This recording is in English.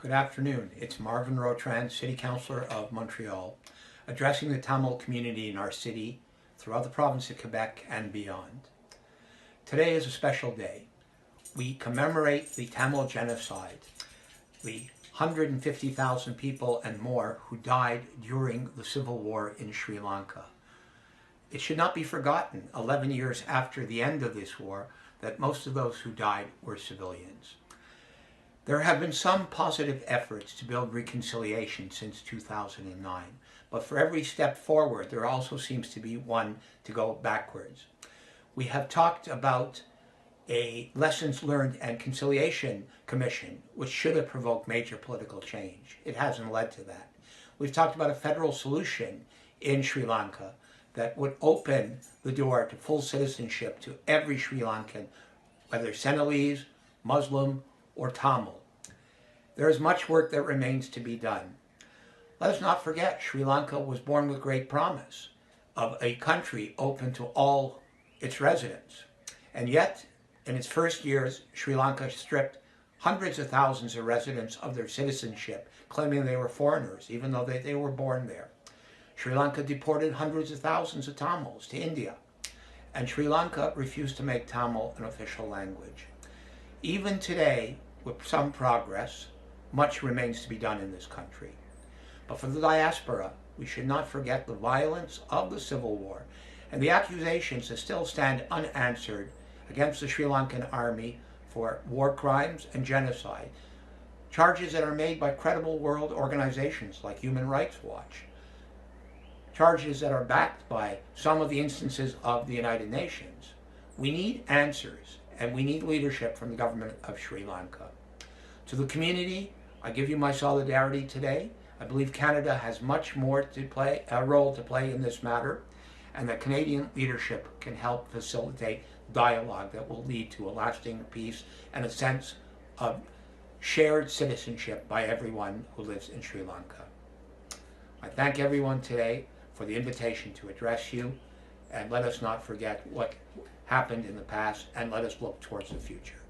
Good afternoon. It's Marvin Rotrand, City Councilor of Montreal, addressing the Tamil community in our city, throughout the province of Quebec and beyond. Today is a special day. We commemorate the Tamil genocide, the 150,000 people and more who died during the civil war in Sri Lanka. It should not be forgotten, 11 years after the end of this war, that most of those who died were civilians. There have been some positive efforts to build reconciliation since 2009, but for every step forward, there also seems to be one to go backwards. We have talked about a Lessons Learned and Conciliation Commission, which should have provoked major political change. It hasn't led to that. We've talked about a federal solution in Sri Lanka that would open the door to full citizenship to every Sri Lankan, whether Sinhalese, Muslim, or Tamil. There is much work that remains to be done. Let us not forget, Sri Lanka was born with great promise of a country open to all its residents. And yet, in its first years, Sri Lanka stripped hundreds of thousands of residents of their citizenship, claiming they were foreigners, even though they were born there. Sri Lanka deported hundreds of thousands of Tamils to India, and Sri Lanka refused to make Tamil an official language. Even today, with some progress, much remains to be done in this country. But for the diaspora, we should not forget the violence of the Civil War and the accusations that still stand unanswered against the Sri Lankan army for war crimes and genocide. Charges that are made by credible world organizations like Human Rights Watch. Charges that are backed by some of the instances of the United Nations. We need answers, and we need leadership from the government of Sri Lanka. To the community, I give you my solidarity today. I believe Canada has much more to play, a role to play in this matter, and that Canadian leadership can help facilitate dialogue that will lead to a lasting peace and a sense of shared citizenship by everyone who lives in Sri Lanka. I thank everyone today for the invitation to address you, and let us not forget what happened in the past, and let us look towards the future.